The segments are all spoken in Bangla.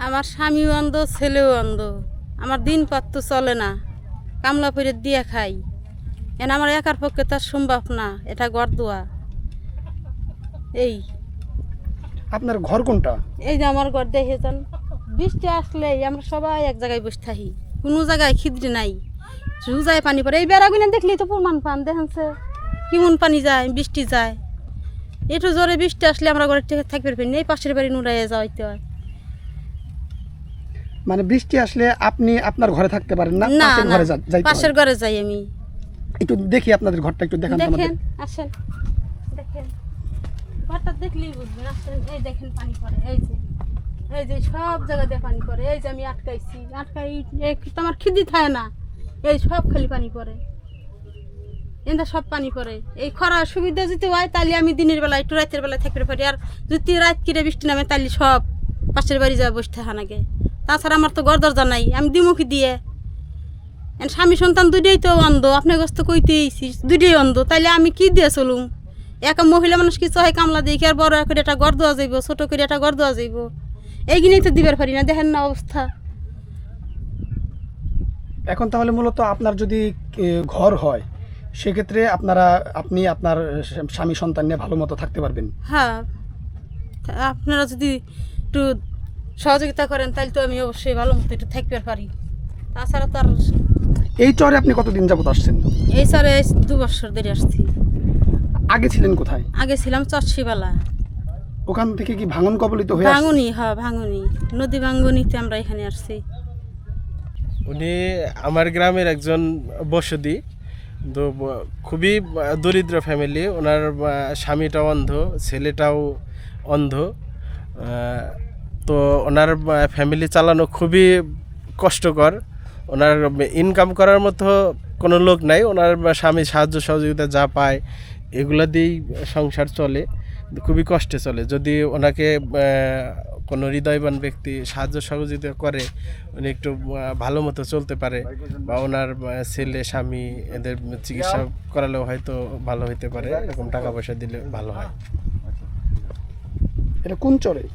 আমার স্বামীও অন্ধ, ছেলেও অন্ধ। আমার দিন পাত তো চলে না, কামলা করে দিয়ে খাই। এন আমার একার পক্ষে তার সম্ভব না, এটা ঘর দোয়া। এই আপনার ঘর কোনটা? এই যে আমার ঘর দেখে যান, বৃষ্টি আসলেই আমরা সবাই এক জায়গায় বসে থাকি, কোনো জায়গায় খিদ্রি নাই, রোজায় পানি পড়ে। এই বেড়াগুলো দেখলেই তো প্রমাণ পান, দেখেনছে কেমন পানি যায়, বৃষ্টি যায়। একটু জোরে বৃষ্টি আসলে আমরা ঘরে থাকতে পারি না, এই পাশের বাড়ি নুড়াইয়ে যাওয়াইতে হয়। মানে বৃষ্টি আসলে আপনি আপনার ঘরে থাকতে পারেন না, না পাশের না, ঘরে যাইতে পাশের হয়। ঘরে যাই আমি। একটু দেখি আপনাদের ঘরটা, একটু দেখান তো আমাদের। দেখেন, আসেন দেখেন, ঘরটা দেখলেই বুঝবেন। আসেন, এই দেখেন পানি পড়ে, এই যে সব জায়গা দিয়ে পানি পড়ে। এই যে আমি আটকাইছি, তো আমার খিদি থাকে না, এই সব খালি পানি পড়ে, এন্দা সব পানি পড়ে। এই খরা সুবিধা যদি হয় তাহলে আমি দিনের বেলা একটু রাতের বেলায় থাকতে পারি, আর যদি রাত কিরে বৃষ্টি নামে তাহলে সব পাশের বাড়ি যাওয়া বসে থাকা নাগে। তাছাড়া আমার তো ঘর দরজা নাই, আমি দিমুখী দিয়ে। স্বামী সন্তান দুইটাই তো অন্ধ, আপনার কাছ তো কইতেইছি দুইটাই অন্ধ, তাইলে আমি কি দিয়ে চলুম? একা মহিলা মানুষ কিছু হয় কামলা দিয়ে, আর বড় করে একটা ঘর দেওয়া যাইব, ছোট করে একটা ঘর দেওয়া যাইব, এইগুলোই তো দিবার পারি না। দেখেন না অবস্থা। এখন তাহলে মূলত আপনার যদি ঘর হয়, সেক্ষেত্রে আপনি আপনার স্বামী সন্তান নিয়ে ভালো মতো থাকতে পারবেন। হ্যাঁ, আপনারা যদি একটু সহযোগিতা করেন তাহলে তো আমি অবশ্যই ভালো মতো একটু থাকতে পারি। তাছাড়া তো আর এই চরে আপনি কতদিন যাবত আসছেন? এই সারে 2 বছর ধরে আসছি। আগে ছিলেন কোথায়? আগে ছিলাম চটশিবালা। ওখান থেকে কি ভাঙন কবলিত হয়ে আসছেন? ভাঙুনি, হ্যাঁ ভাঙুনি, নদী ভাঙুনিতে আমরা এখানে আসছি। উনি আমার গ্রামের একজন বসতি, তো খুবই দরিদ্র ফ্যামিলি। ওনার স্বামীটাও অন্ধ, ছেলেটাও অন্ধ। তো ওনার ফ্যামিলি চালানো খুবই কষ্টকর। ওনার ইনকাম করার মতো কোনো লোক নাই। ওনার স্বামী সাহায্য সহযোগিতা যা পায় এগুলো দিয়েই সংসার চলে, খুবই কষ্টে চলে। যদি ওনাকে কোনো হৃদয়বান ব্যক্তি সাহায্য সহযোগিতা করে, উনি একটু ভালো মতো চলতে পারে, বা ওনার ছেলে স্বামী এদের চিকিৎসা করালেও হয়তো ভালো হতে পারে। এরকম টাকা পয়সা দিলে ভালো হয়। এটা কোন চরে?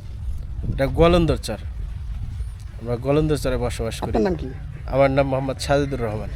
এটা গোয়ালন্দর চর। আমরা গোয়ালন্দর চরে বসবাস করি। আপনার নাম কি? আমার নাম মোহাম্মদ সাজিদুর রহমান।